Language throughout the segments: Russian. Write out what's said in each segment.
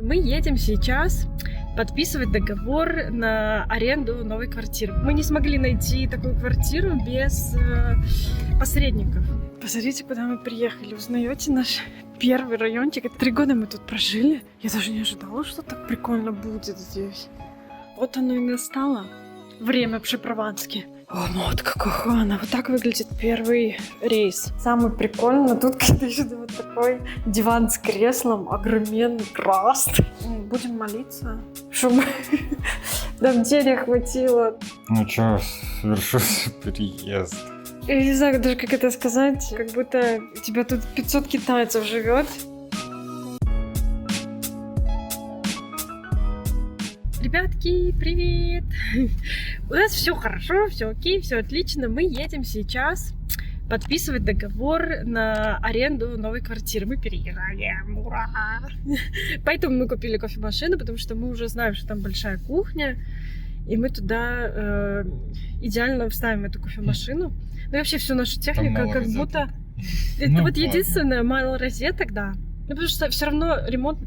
Мы едем сейчас подписывать договор на аренду новой квартиры. Мы не смогли найти такую квартиру без посредников. Посмотрите, куда мы приехали. Узнаете наш первый райончик? 3 года мы тут прожили. Я даже не ожидала, что так прикольно будет здесь. Вот оно и настало. Время Пшепровански. О, ну вот как охрана. Вот так выглядит первый рейс. Самый прикольный тут, конечно, вот такой диван с креслом, огроменный краст. Будем молиться, чтобы нам денег хватило. Ну чё, совершился переезд. Я не знаю даже, как это сказать. Как будто у тебя тут 500 китайцев живет. Ребятки, привет! У нас все хорошо, все окей, все отлично. Мы едем сейчас подписывать договор на аренду новой квартиры. Мы переезжаем, ура! Поэтому мы купили кофемашину, потому что мы уже знаем, что там большая кухня, и мы туда идеально вставим эту кофемашину. Ну и вообще всю нашу технику, как будто... Это вот единственное, мало розеток, да. Ну потому что все равно ремонт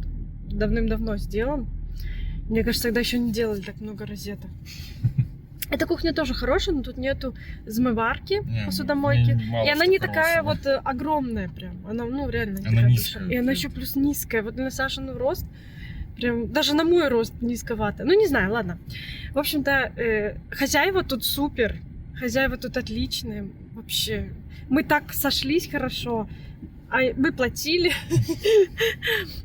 давным-давно сделан. Мне кажется, тогда еще не делали так много розеток. Эта кухня тоже хорошая, но тут нету змыварки, посудомойки. И она не такая вот огромная прям. Она, ну, реально не такая большая. И она еще плюс низкая. Вот на Сашину рост, прям даже на мой рост низковато. Ну, не знаю, ладно. В общем-то, хозяева тут супер. Хозяева тут отличные. Вообще. Мы так сошлись хорошо. А мы платили,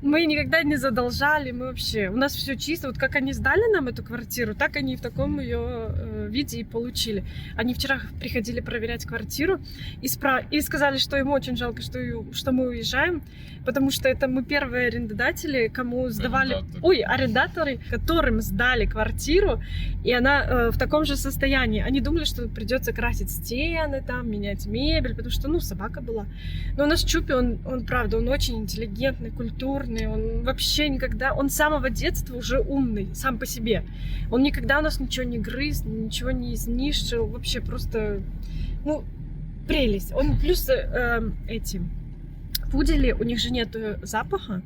мы никогда не задолжали, мы вообще, у нас все чисто. Вот как они сдали нам эту квартиру, так они в таком ее виде и получили. Они вчера приходили проверять квартиру и сказали, что им очень жалко, что мы уезжаем, потому что это мы первые арендодатели, кому сдавали, арендаторы, которым сдали квартиру, и она в таком же состоянии. Они думали, что придется красить стены, там, менять мебель, потому что, ну, собака была. Но у нас Чупи, он правда, он очень интеллигентный, культурный, он вообще никогда, он с самого детства уже умный, сам по себе. Он никогда у нас ничего не грыз, ничего не изнишил, вообще просто, ну, прелесть. Он плюс эти пудели, у них же нет запаха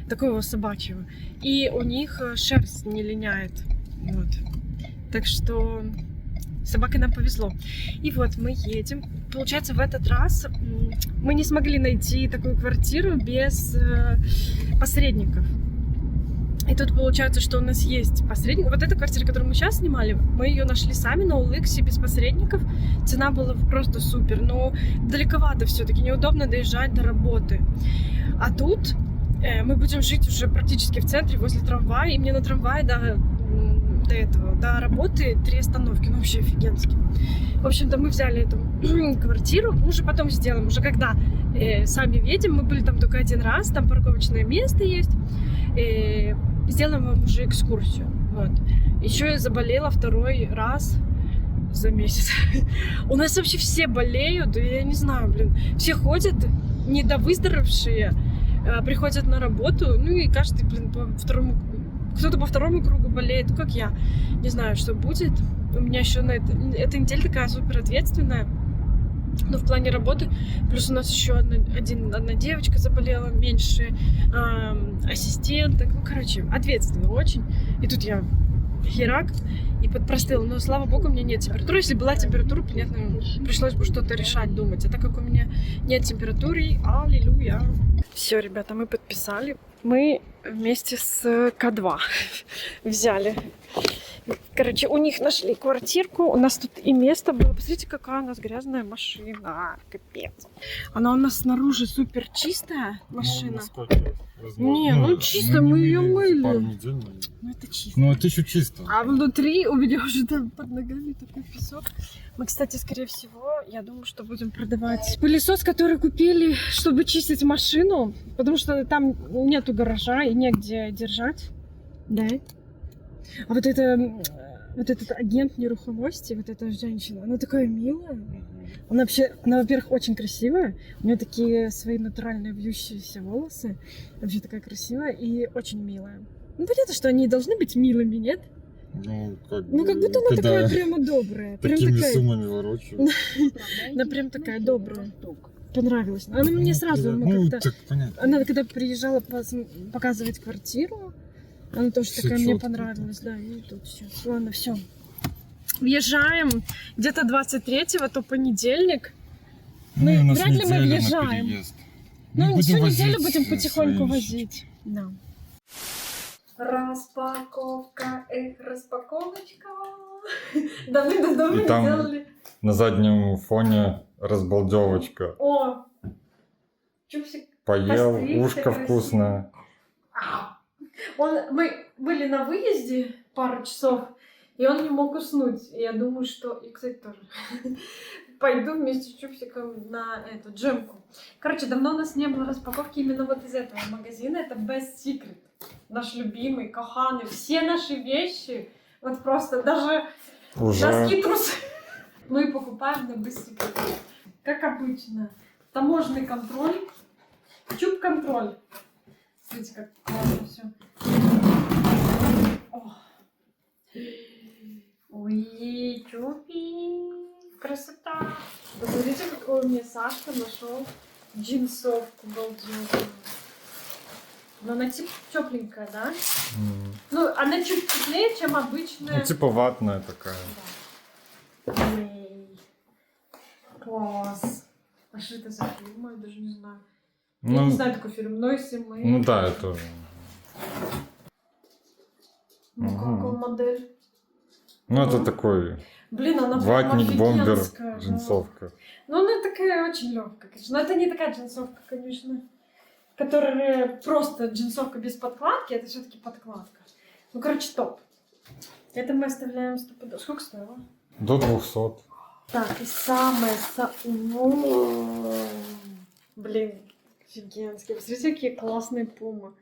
такого собачьего, и у них шерсть не линяет, вот. Так что собаке нам повезло. И вот мы едем. Получается, в этот раз мы не смогли найти такую квартиру без посредников. И тут получается, что у нас есть посредник. Вот эта квартира, которую мы сейчас снимали, мы ее нашли сами на OLX без посредников. Цена была просто супер, но далековато все-таки, неудобно доезжать до работы. А тут мы будем жить уже практически в центре, возле трамвая, и мне на трамвае до работы 3 остановки, ну вообще офигенски. В общем-то, мы взяли эту квартиру, мы уже потом сделаем, уже когда сами едем, мы были там только 1 раз, там парковочное место есть, сделаем вам уже экскурсию, вот. Еще я заболела 2-й раз за месяц. У нас вообще все болеют, я не знаю, блин, все ходят недовыздоровевшие, приходят на работу, ну и каждый, блин, кто-то по 2-му кругу болеет, как я. Не знаю, что будет. У меня еще эта неделя такая супер ответственная. Но в плане работы. Плюс у нас еще одна девочка заболела, меньше ассистенток. Ну, короче, ответственно очень. И тут я херак и подпростыла. Но, слава богу, у меня нет температуры. Если была температура, понятно, пришлось бы что-то решать, думать. А так как у меня нет температуры, аллилуйя. Все, ребята, мы подписали. Мы вместе с К2 взяли. Короче, у них нашли квартирку. У нас тут и место было. Посмотрите, какая у нас грязная машина. Капец. Она у нас снаружи супер чистая машина. Ну чисто, мы ее мыли. Ну это чисто. Ну это еще чисто. А внутри у меня уже там под ногами такой песок. Мы, кстати, скорее всего, я думаю, что будем продавать пылесос, который купили, чтобы чистить машину. Потому что там нету гаража и негде держать. Да. А вот этот агент нерухомости, вот эта женщина, она такая милая. Она вообще, во-первых, очень красивая. У нее такие свои натуральные вьющиеся волосы. Вообще такая красивая и очень милая. Ну, понятно, что они должны быть милыми, нет? Ну, как будто она такая прямо добрая. Такими суммами ворочают. Она прям такая добрая. Понравилась. Она мне сразу, она когда приезжала показывать квартиру, Она тоже Всё такая, мне чётко. понравилась, да, и тут все. Ладно, все. Въезжаем где-то 23-го, то понедельник. Ну, у нас вряд ли мы неделя на въезжаем. переезд. Ну, будем всю возить неделю будем свои потихоньку вещи. возить. Да. Распаковка, распаковочка. Давно И там на заднем фоне разбалдевочка. О, чупсик. Поел, Постригся ушко красиво. вкусное. Мы были на выезде пару часов, и он не мог уснуть. И я думаю, что... И, кстати, тоже. Пойду вместе с Чупсиком на эту джемку. Короче, давно у нас не было распаковки именно вот из этого магазина. Это Best Secret. Наш любимый, коханый. Все наши вещи, вот просто даже Уже носки, трусы мы покупаем на Best Secret. Как обычно. Таможенный контроль. Чуп-контроль. Смотрите, как классно все. Ой, Чупи. Красота. Посмотрите, какой мне Сашка нашел джинсовку балдежную. Но она типа тепленькая, да? Ну, она чуть теплее, чем обычная. ну, типа ватная такая. Да. Эй. Класс. А что это за фильм? Я даже не знаю. Я Ну, не знаю такой фильм. Нойси мы. ну да, это... Ну, какая модель? Ну, это такой Блин, она прям ватник, бомбер, офигенская, да. джинсовка. Ну, она такая очень легкая, конечно. Но это не такая джинсовка, конечно, которая просто джинсовка без подкладки, это все-таки подкладка. Ну, короче, топ. Это мы оставляем стопудово. Сколько стоило? До 200. Так, и самое... Блин, офигенские. Посмотрите, какие классные пумы.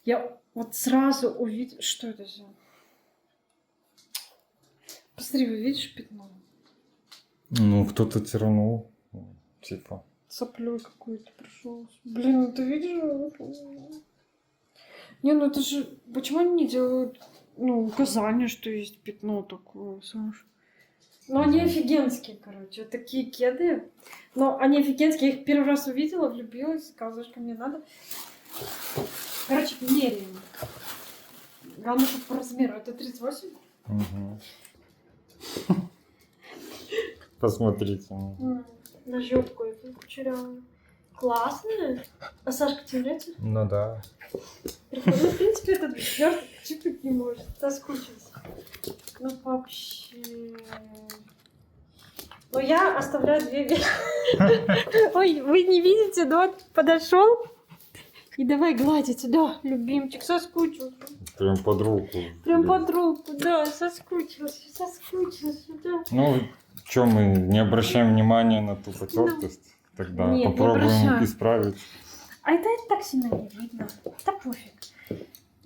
Я вот сразу увидела... Что это за... Посмотри, вы видишь пятно? Ну, кто-то тиранул. Типа. Соплей какой-то пришел. Блин, ну ты видишь? Не, ну это же... Почему они не делают, ну, указание, что есть пятно такое, Саш? Ну, они офигенские, короче. Вот такие кеды. Но они офигенские. Я их первый раз увидела, влюбилась. Сказала, что мне надо. Короче, меряем. Главное, чтобы по размеру. Это 38? Угу. Посмотрите. На жопку эту кучерявую. Классная. А Сашка, тебе нравится? Ну да. Прикольно. Ну, в принципе, этот свёрток чипить не может. Соскучился. Ну, вообще... Но я оставляю 2 вещи. Ой, вы не видите, да? Вот подошел и давай гладить. Да, любимчик, соскучился. Прям под руку. Прям под руку, да, соскучился, да. Ну, что мы не обращаем внимания на ту потертость? Тогда Нет, не попробуем обращаем. исправить. А это так сильно не видно. Да пофиг.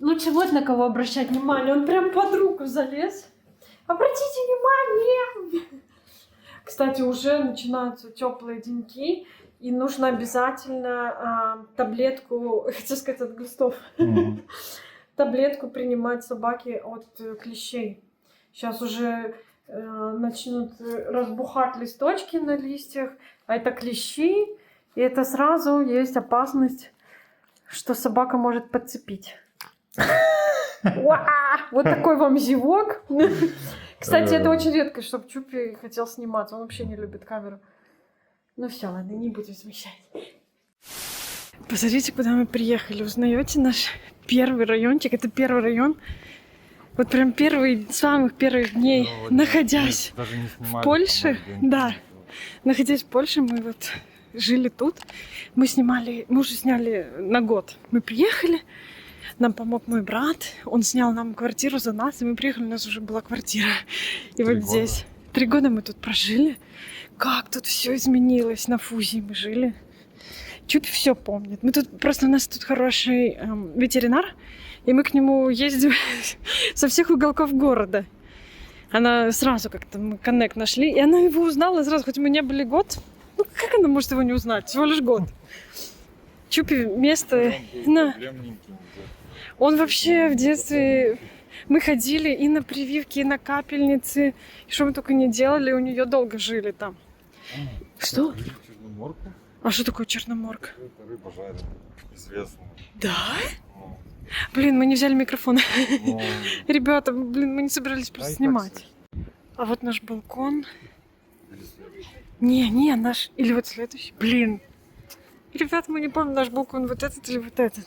Лучше вот на кого обращать внимание. Он прям под руку залез. Обратите внимание! Кстати, уже начинаются теплые деньки. И нужно обязательно таблетку, хочу сказать, от глистов. Таблетку принимать собаке от клещей. Сейчас уже начнут разбухать листочки на листьях. А это клещи. И это сразу есть опасность, что собака может подцепить. Вот такой вам зевок. Кстати, это очень редко, чтобы Чупи хотел сниматься. Он вообще не любит камеру. Ну все, ладно, не будем смущать. Посмотрите, куда мы приехали. Узнаете наш первый райончик? Это первый район. Вот прям первый, самых первых дней, находясь в Польше. Да, находясь в Польше, мы вот жили тут. Мы уже сняли на год. Мы приехали, нам помог мой брат. Он снял нам квартиру за нас, и мы приехали, у нас уже была квартира. И вот здесь. 3 года мы тут прожили. Как тут все изменилось. На Фузе мы жили. Чупи все помнит. Мы тут просто, у нас тут хороший ветеринар, и мы к нему ездим со всех уголков города. Она сразу как-то, мы коннект нашли, и она его узнала сразу, хоть мы не были год. Ну, как она может его не узнать? Всего лишь год. Чупи место... Он вообще в детстве... Мы ходили и на прививки, и на капельницы. И что мы только не делали, у нее долго жили там. Что? А что такое черноморка? Это рыба жареная, известная. Да? Блин, мы не взяли микрофон. Ну, Ребята, блин, мы не собирались а просто и так снимать. А вот наш балкон. Не, наш. Или вот следующий. Блин. Ребята, мы не помним, наш балкон вот этот или вот этот.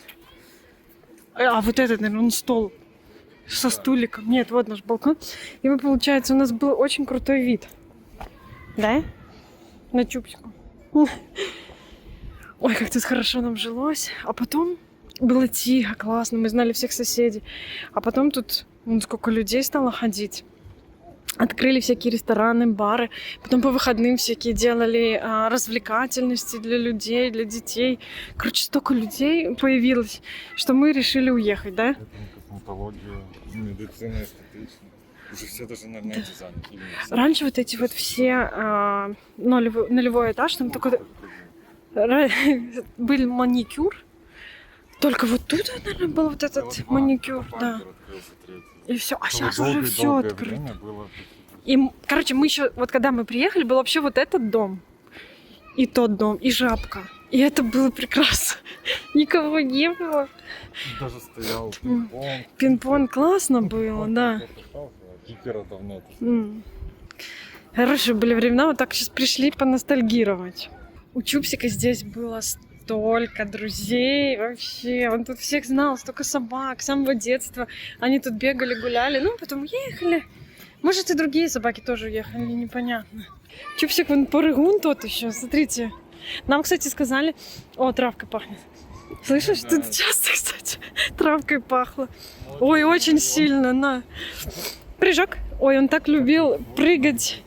А вот этот, наверное, он стол со стуликом. Нет, вот наш балкон. И мы, получается, у нас был очень крутой вид. Да? На Чупсику. Ой, как тут хорошо нам жилось. А потом было тихо, классно. Мы знали всех соседей. А потом тут сколько людей стало ходить. Открыли всякие рестораны, бары. Потом по выходным всякие делали развлекательности для людей, для детей. Короче, столько людей появилось, что мы решили уехать, да? это косметология, медицина, эстетичная. Уже все даже, наверное, дизайн. Раньше вот эти вот все нулевой этаж, там только был маникюр. Только вот тут, наверное, был вот этот маникюр, да. И все. А сейчас уже все открыто. И, короче, мы еще, вот когда мы приехали, был вообще вот этот дом, и тот дом, и жабка. И это было прекрасно. Никого не было. Даже стоял пинг-понг. Пинг-понг классно было, да. Кикера там нет. Хорошие были времена, вот так сейчас пришли поностальгировать. У Чупсика здесь было столько друзей вообще. Он тут всех знал, столько собак с самого детства. Они тут бегали, гуляли, ну, потом уехали. Может, и другие собаки тоже уехали, непонятно. Чупсик, вон порыгун тот еще, смотрите. Нам, кстати, сказали... О, травка пахнет. Слышишь, Да. тут часто, кстати, травкой пахло. Ой, очень сильно, на. Прыжок. Ой, он так любил прыгать.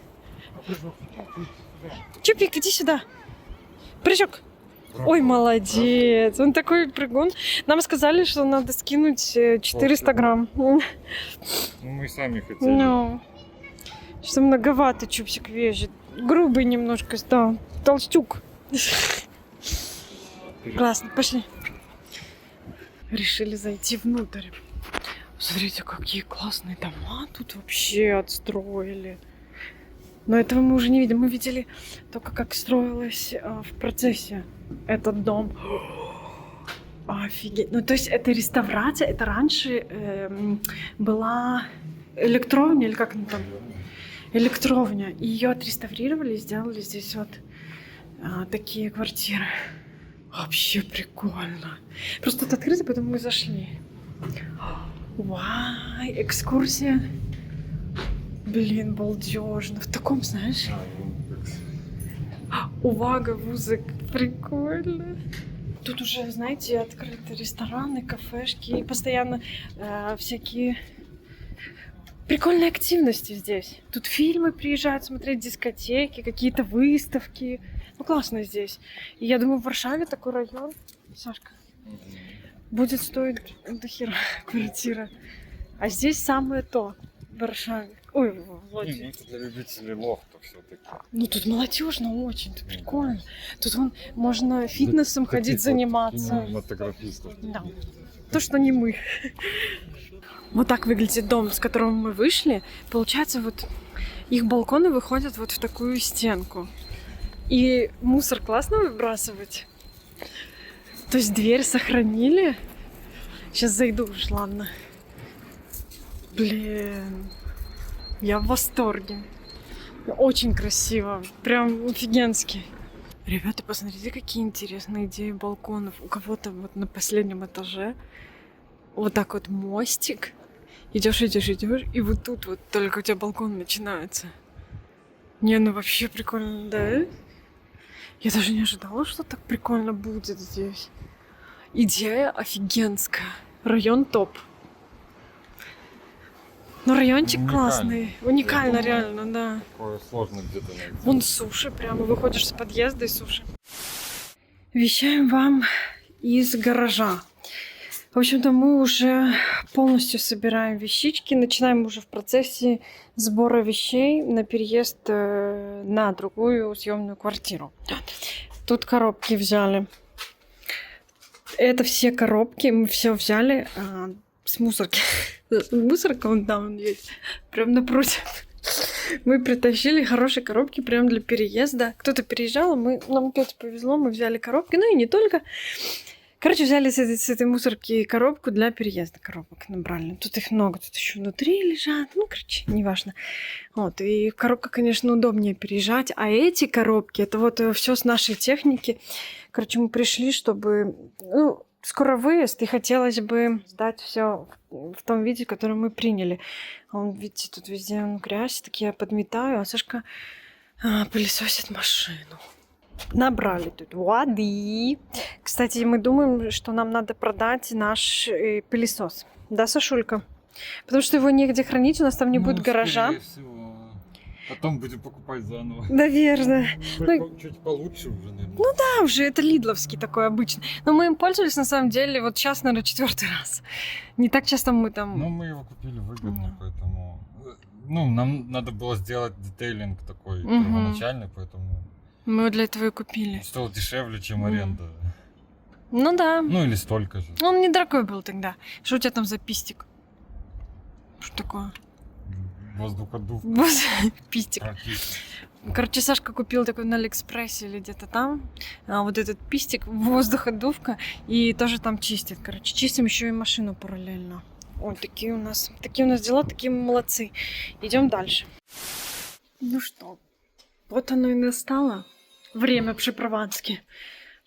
Чупик, иди сюда. Прыжок. Ой, молодец. Он такой прыгун. Нам сказали, что надо скинуть 400 грамм. Ну, мы сами хотели. Ну, что многовато Чупсик весит. Грубый немножко, да. Толстюк. Классно, пошли. Решили зайти внутрь. Смотрите, какие классные дома тут вообще отстроили. Но этого мы уже не видим. Мы видели только, как строилось в процессе этот дом. Офигеть. Ну, то есть это реставрация. Это раньше была электровня, или как она там? Электровня. И ее отреставрировали и сделали здесь вот такие квартиры. Вообще прикольно. Просто тут открыто, поэтому мы зашли. Вау, экскурсия. Блин, балдежно. В таком, знаешь... Увага, вузик. Прикольно. Тут уже, знаете, открыты рестораны, кафешки. И постоянно всякие прикольные активности здесь. Тут фильмы приезжают смотреть, дискотеки, какие-то выставки. Ну, классно здесь. И я думаю, в Варшаве такой район, Сашка, будет стоить до хера квартира. А здесь самое то в Варшаве. Ой, в Лодзе. Ну, это для любителей лофта все-таки. Ну, тут молодежно очень, тут прикольно. Тут вон можно фитнесом ходить, заниматься. Кинематографистов. Да. То, что не мы. Вот так выглядит дом, с которого мы вышли. Получается, вот их балконы выходят вот в такую стенку. И мусор классно выбрасывать. То есть дверь сохранили. Сейчас зайду уж, ладно. Блин. Я в восторге. Очень красиво. Прям офигенски. Ребята, посмотрите, какие интересные идеи балконов. У кого-то вот на последнем этаже вот так вот мостик. Идешь, и вот тут вот только у тебя балкон начинается. Не, ну вообще прикольно, да? Я даже не ожидала, что так прикольно будет здесь. Идея офигенская. Район топ. Ну, райончик классный. Уникально, Я думаю, реально, да. Такое сложно где-то найти. Вон суши, прямо выходишь с подъезда и суши. Вещаем вам из гаража. В общем-то, мы уже полностью собираем вещички. Начинаем уже в процессе сбора вещей на переезд на другую съемную квартиру. Тут коробки взяли. Это все коробки. Мы все взяли с мусорки. Мусорка вон там есть. Прям напротив. Мы притащили хорошие коробки прям для переезда. Кто-то переезжал, нам опять повезло, мы взяли коробки. Ну и не только. Короче, взяли с этой мусорки коробку для переезда. Коробок набрали. Тут их много, тут еще внутри лежат. Ну, короче, неважно. Вот, и коробка, конечно, удобнее переезжать. А эти коробки, это вот все с нашей техники. Короче, мы пришли, чтобы... Ну, скоро выезд, и хотелось бы сдать все в том виде, который мы приняли. Видите, тут везде грязь, так я подметаю, а Сашка пылесосит машину. Набрали тут воды. Кстати, мы думаем, что нам надо продать наш пылесос. Да, Сашулька? Потому что его негде хранить, у нас там не будет гаража. Потом будем покупать заново. Наверное. Чуть получше уже, наверное. Ну да, уже это лидловский такой обычный. Но мы им пользовались, на самом деле, вот сейчас, наверное, 4-й раз. Не так часто мы там... Ну, мы его купили выгодно, поэтому... Ну, нам надо было сделать детейлинг такой первоначальный, поэтому... Мы его для этого и купили. Стоил дешевле, чем аренда. Ну да. Ну, или столько же. Он недорогой был тогда. Что у тебя там за пистик? Что такое? Воздуходув. Пистик. Короче, Сашка купил такой на Алиэкспрессе или где-то там. Вот этот пистик, воздуходувка. И тоже там чистит. Короче, чистим еще и машину параллельно. Ой, такие у нас дела, такие мы молодцы. Идем дальше. Ну что, вот оно и настало. Время Пшепродански.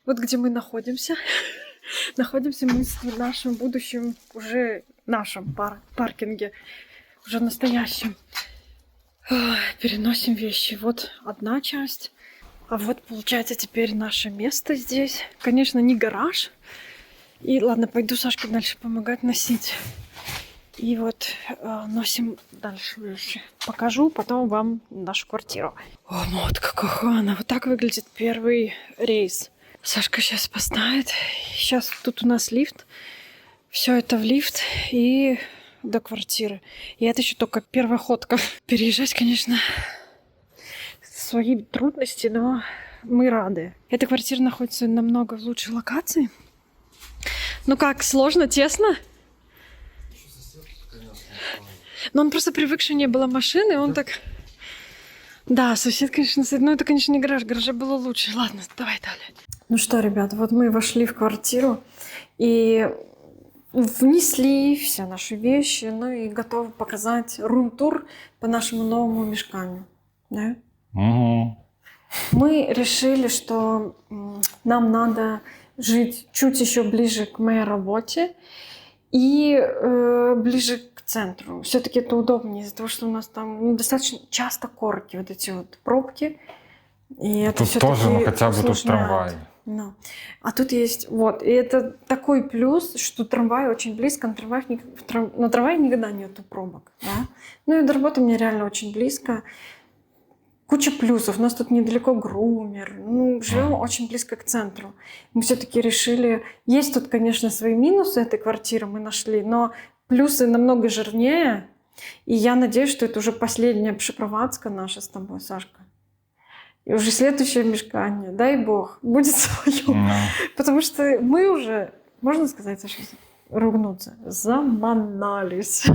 Вот где мы находимся. Находимся мы в нашем будущем, уже нашем паркинге. Уже настоящем. Переносим вещи. Вот одна часть. А вот, получается, теперь наше место здесь. Конечно, не гараж. И ладно, пойду Сашке дальше помогать носить. И вот носим дальше вещи. Покажу потом вам нашу квартиру. О, вот как охуенно. Вот так выглядит первый рейс. Сашка сейчас поставит. Сейчас тут у нас лифт. Все это в лифт и до квартиры. И это еще только первая ходка. Переезжать, конечно, свои трудности, но мы рады. Эта квартира находится намного в лучшей локации. Ну как, сложно, тесно? Но он просто привык, что не было машины, он так... Да, сосед, конечно, но это, конечно, не гараж. Гаража было лучше. Ладно, давай далее. Ну что, ребята, вот мы вошли в квартиру и внесли все наши вещи, ну и готовы показать рум-тур по нашему новому мешканию. Да? Угу. Мы решили, что нам надо жить чуть еще ближе к моей работе и ближе к центру. Все-таки это удобнее из-за того, что у нас там достаточно часто корки, вот эти вот пробки. И это тут тоже, ну хотя бы тут трамвай. No. А тут есть, вот, и это такой плюс, что трамвай очень близко, на трамвае никогда нету пробок, да? Ну и до работы мне реально очень близко. Куча плюсов, у нас тут недалеко грумер, ну, живем очень близко к центру. Мы все-таки решили, есть тут, конечно, свои минусы этой квартиры мы нашли, но плюсы намного жирнее, и я надеюсь, что это уже последняя Пшепроданска наша с тобой, Сашка. И уже следующее мешкание, дай бог, будет свое. Потому что мы уже, можно сказать, ругнуться, заманались.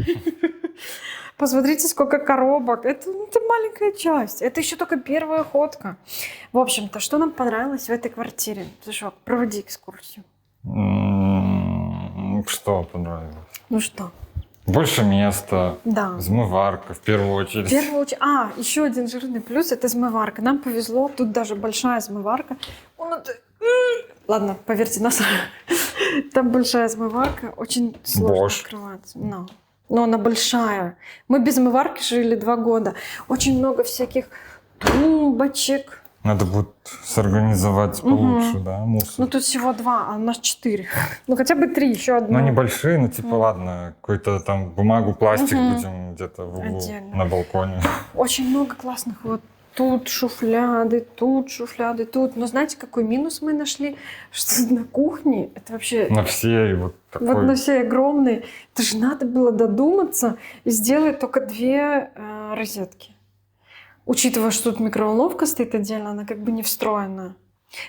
Посмотрите, сколько коробок. Это маленькая часть. Это еще только первая ходка. В общем-то, что нам понравилось в этой квартире? Сашок, проводи экскурсию. Что понравилось? Ну что? Больше места, да. Змыварка в первую очередь. Еще один жирный плюс – это змыварка. Нам повезло, тут даже большая змыварка. Ладно, поверьте на слово. Там большая змыварка, очень сложно открываться. Но она большая. Мы без змыварки жили 2 года. Очень много всяких тумбочек. Надо будет сорганизовать получше, да, мусор. Ну тут всего 2, а у нас 4. Ну хотя бы 3, еще одно. Ну небольшие, ну типа ладно, какой-то там бумагу, пластик будем где-то в углу на балконе. Очень много классных вот. Тут шуфляды, тут. Но знаете, какой минус мы нашли? Что на кухне, это вообще... На всей вот такой... Вот на всей огромной. Это же надо было додуматься и сделать только 2 розетки. Учитывая, что тут микроволновка стоит отдельно, она как бы не встроена.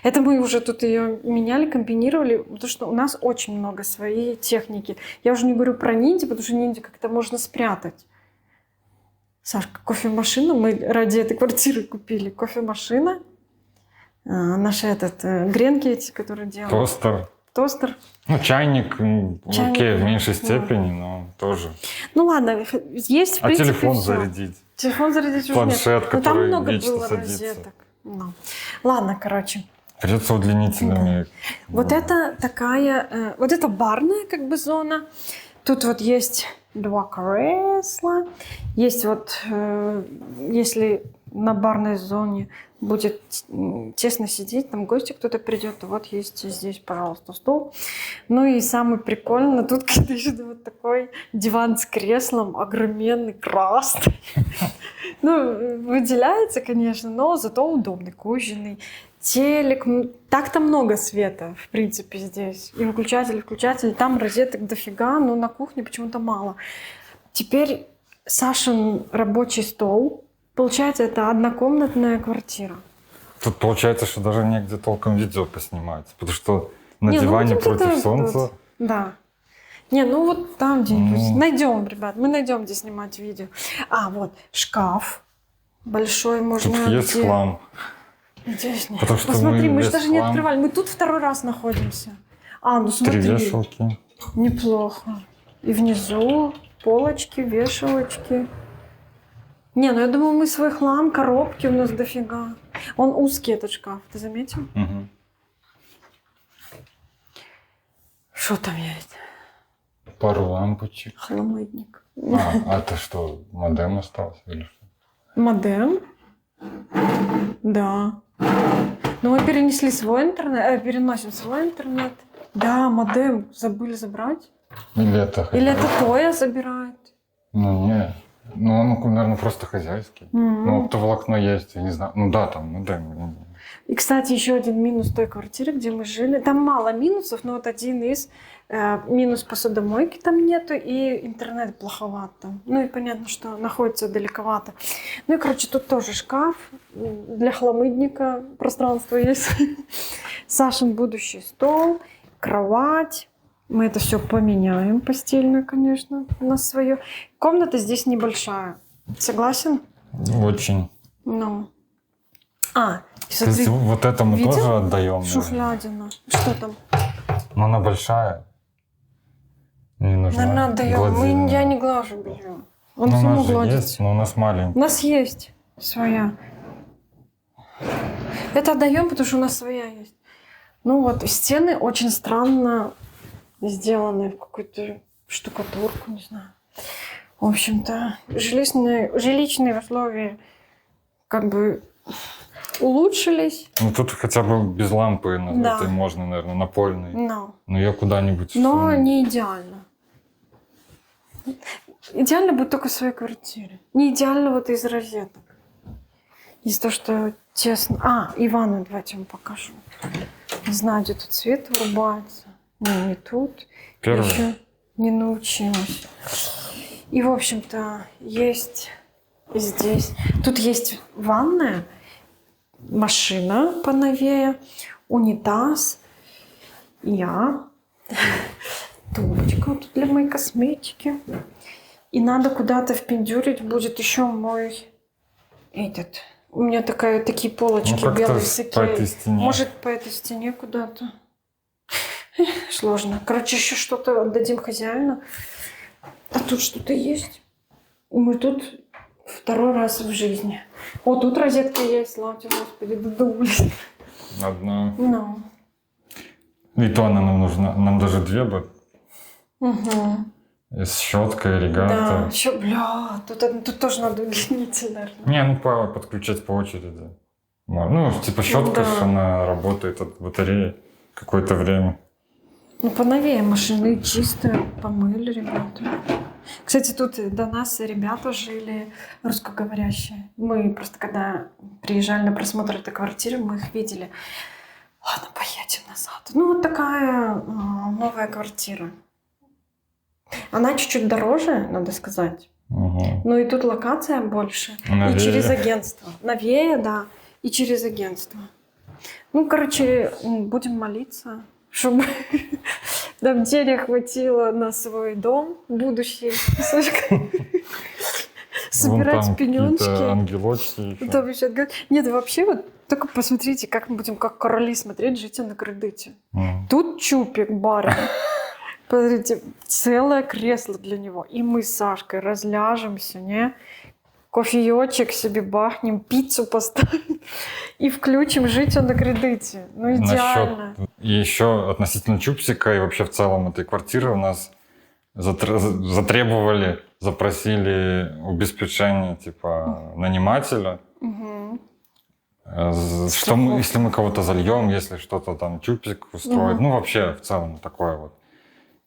Это мы уже тут ее меняли, комбинировали, потому что у нас очень много своей техники. Я уже не говорю про ниндзя, потому что ниндзя как-то можно спрятать. Сашка, кофемашину мы ради этой квартиры купили. Кофемашина. Наши гренки эти, которые делают. Тостер. тостер. Ну, чайник, Чайник, окей, в да. меньшей степени, но тоже. Ну ладно, есть в А принципе телефон всё. зарядить? Телефон зарядить уже Планшет, нет. Но там который много вечно было садится. розеток. Ну. Ладно, короче. Придется удлинителями. Вот это такая, вот это барная как бы зона. Тут вот есть 2 кресла. Есть вот, если на барной зоне будет тесно сидеть, там гости кто-то придет, то вот есть здесь, пожалуйста, стол. Ну и самое прикольное, тут, конечно, вот такой диван с креслом, огроменный, красный. Ну, выделяется, конечно, но зато удобный, кожаный. Телек, так-то много света, в принципе, здесь. И выключатель. Там розеток дофига, но на кухне почему-то мало. Теперь Сашин рабочий стол. Получается, это однокомнатная квартира. Тут получается, что даже негде толком видео поснимать, потому что на Не, ну диване вот против это солнца. вот, да. Не, ну вот там где-нибудь. Ну. Найдем, ребят, мы найдем, где снимать видео. А, вот, шкаф большой, можно... Тут есть где- хлам. Здесь нет. Потому что Посмотри, мы же весь даже не хлам. открывали. Мы тут второй раз находимся. А, ну 3 смотри. вешалки. Неплохо. И внизу полочки, вешалочки. Не, ну я думаю, мы свой хлам, коробки у нас дофига. Он узкий, этот шкаф, ты заметил? Мгм. Что там есть? Пару лампочек. Хламыдник. А это что, модем остался или что? Модем? Да. Но мы перенесли свой интернет, переносим свой интернет. Да, модем забыли забрать. Или это... Или это Тоя забирает? Ну, не. Ну, он, наверное, просто хозяйский. Мгм. Ну, оптоволокно есть, я не знаю. Ну да, там модем. И, кстати, еще один минус той квартиры, где мы жили. Там мало минусов, но вот один из минус посудомойки там нету, и интернет плоховато. Ну и понятно, что находится далековато. Ну и, короче, тут тоже шкаф для хламыдника, пространство есть. Сашин будущий стол, кровать. Мы это все поменяем постельно, конечно, на свое. Комната здесь небольшая. Согласен? Очень. Ну. А, и То есть смотри, вот это мы видел? тоже отдаем. шуфлядина. Что там? Но она большая. Не нужна. Наверное, отдаем. гладильная. Я не глажу белье. Он Ну, у само нас же гладится. есть, но у нас маленький. У нас есть своя. Это отдаем, потому что у нас своя есть. Ну вот, стены очень странно сделаны в какую-то штукатурку, не знаю. В общем-то, жилищные условия как бы улучшились, Ну тут хотя бы без лампы Да. этой можно, наверное, напольной. но Но ее куда-нибудь. Но всунуть. не идеально. Идеально будет только в своей квартире. Не идеально вот из розеток. Из-за того, что тесно. А, и ванну давайте вам покажу. Не знаю, где тут свет вырубается. Не тут. Первый. Еще не научилась. И, в общем-то, есть здесь. Тут есть ванная, машина поновее, унитаз, я, тумбочка вот для моей косметики. И надо куда-то впендюрить будет еще мой этот. У меня такие полочки Ну, как-то белые по всякие. этой стене. Может, по этой стене куда-то. Сложно. Короче, еще что-то отдадим хозяину. А тут что-то есть. Мы тут второй раз в жизни. О, тут розетка есть, слава тебе, Господи, додумались. Одна. Ну. И то она нам нужна. Нам даже 2 бы. Угу. И с щеткой, Да, регата. еще, тут тоже надо удлинитель, наверное. Не, ну подключать по очереди. Ну, типа щетка, да. она работает от батареи какое-то время. Ну, поновее машины чистые, помыли ребята. Кстати, тут до нас ребята жили русскоговорящие. Мы просто, когда приезжали на просмотр этой квартиры, мы их видели. Ладно, поедем назад. Ну, вот такая новая квартира. Она чуть-чуть дороже, надо сказать. Угу. Ну, и тут локация больше. Новее. И через агентство. Новее, да. И через агентство. Ну, короче, будем молиться, чтобы нам денег хватило на свой дом будущий. Собирать пенёнчики. Ангелочки еще. Там еще нет, вообще вот Только посмотрите, как мы будем как короли смотреть «Житие на кредите». Тут чупик барин. Смотрите, целое кресло для него. И мы с Сашкой разляжемся, не? Кофеечек себе бахнем, пиццу поставим и включим «Житие на кредите». Ну, идеально. И еще относительно чупсика и вообще в целом этой квартиры у нас запросили обеспечение типа нанимателя. Что мы, если мы кого-то зальем, если что-то там чупсик устроить, ну вообще в целом такое вот.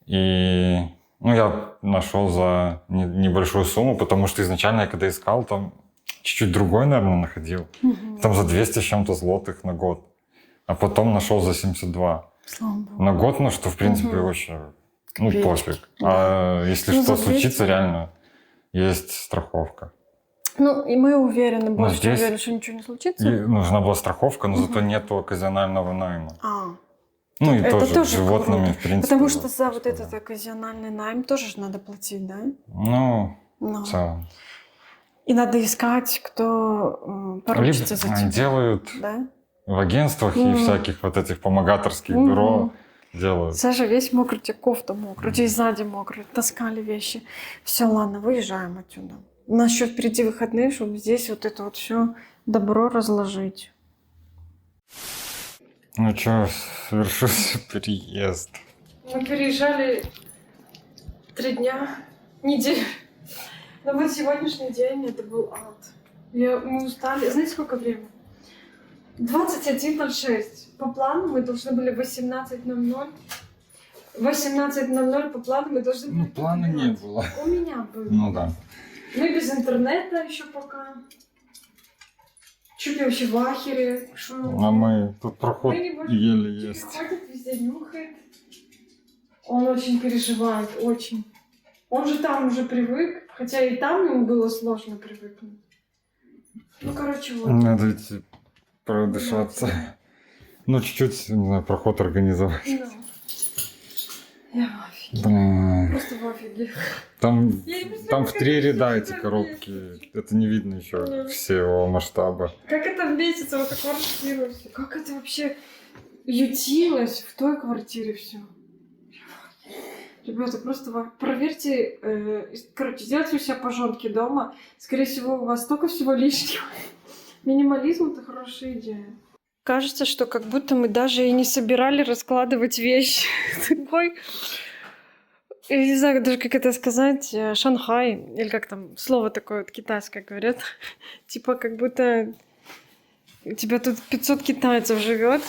И я нашел за небольшую сумму, потому что изначально я когда искал, там чуть-чуть другой, наверное, находил. Там за 200 с чем-то злотых на год. А потом нашел за 72. Слава Богу. На год, ну что в принципе очень, пофиг. А если что случится, реально есть страховка. Ну, и мы уверены, больше здесь уверены, что ничего не случится. Нужна была страховка, но зато нету оказионального найма. Ну и это тоже с животными, круто. в принципе. Потому что за вот этот оказиональный найм тоже же надо платить, да? Ну, в целом. И надо искать, кто поручится за тебя. Делают да? В агентствах и всяких вот этих помогаторских бюро делают. Саша весь мокрый, у тебя кофта мокрая, у тебя и сзади мокрая, таскали вещи. Все, ладно, выезжаем отсюда. У нас еще впереди выходные, чтобы здесь вот это вот все добро разложить. Ну что, совершился переезд. Мы переезжали 3 дня, неделю. Но вот сегодняшний день это был ад. Мы устали. Знаете, сколько времени? 21:06. По плану мы должны были в 18:00. В 18:00 по плану мы должны были... Ну, плана не было. У меня было. Ну да. Мы без интернета еще пока. Чуть вообще в ахере. А мы тут проход еле есть. Ходит, везде нюхает. Он очень переживает, очень. Он же там уже привык, хотя и там ему было сложно привыкнуть. Ну, короче, вот. Надо идти продышаться. Ну, чуть-чуть, не знаю, проход организовать. Да. Я в офиге. Блин. Просто в офиге. Там в 3 ряда эти коробки. Это не видно еще всего масштаба. Как это вместится в эту квартиру все? Как это вообще ютилось в той квартире все? Ребята, просто проверьте, сделайте у себя пожонки дома. Скорее всего, у вас столько всего лишнего. Минимализм — это хорошая идея. Кажется, что как будто мы даже и не собирали раскладывать вещи. Такой, я не знаю даже, как это сказать, Шанхай, или как там, слово такое вот китайское говорят. Типа как будто у тебя тут 500 китайцев живет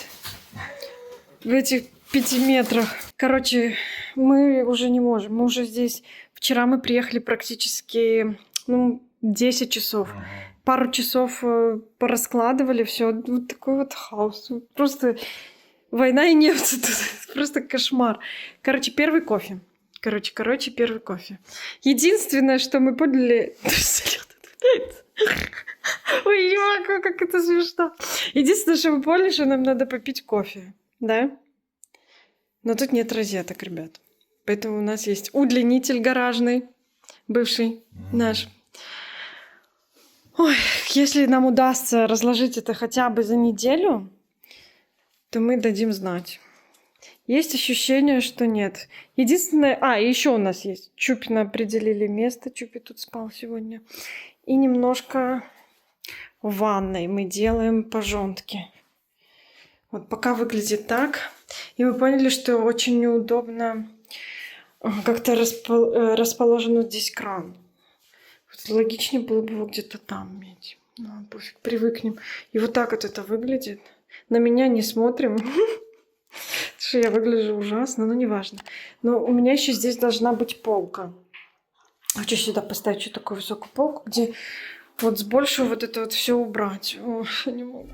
в этих 5 метрах. Короче, мы уже не можем. Мы уже здесь... Вчера мы приехали практически 10 часов. Пару часов пораскладывали, все. Вот такой вот хаос. Просто война и немцы тут. Просто кошмар. Короче, первый кофе. Первый кофе. Единственное, что мы поняли... Ой, не могу, как это смешно. Единственное, что мы поняли, что нам надо попить кофе. Да? Но тут нет розеток, ребят. Поэтому у нас есть удлинитель гаражный, бывший наш. Ой, если нам удастся разложить это хотя бы за неделю, то мы дадим знать. Есть ощущение, что нет. Единственное... и еще у нас есть. Чупина определили место. Чупи тут спал сегодня. И немножко в ванной мы делаем пожонтки. Вот пока выглядит так. И мы поняли, что очень неудобно как-то расположен вот здесь кран. Логичнее было бы его где-то там иметь. Ну, пофиг, привыкнем. И вот так вот это выглядит. На меня не смотрим. Что я выгляжу ужасно, но неважно. Но у меня еще здесь должна быть полка. Хочу сюда поставить еще такую высокую полку, где вот с большего вот это вот все убрать. Ох, не могу.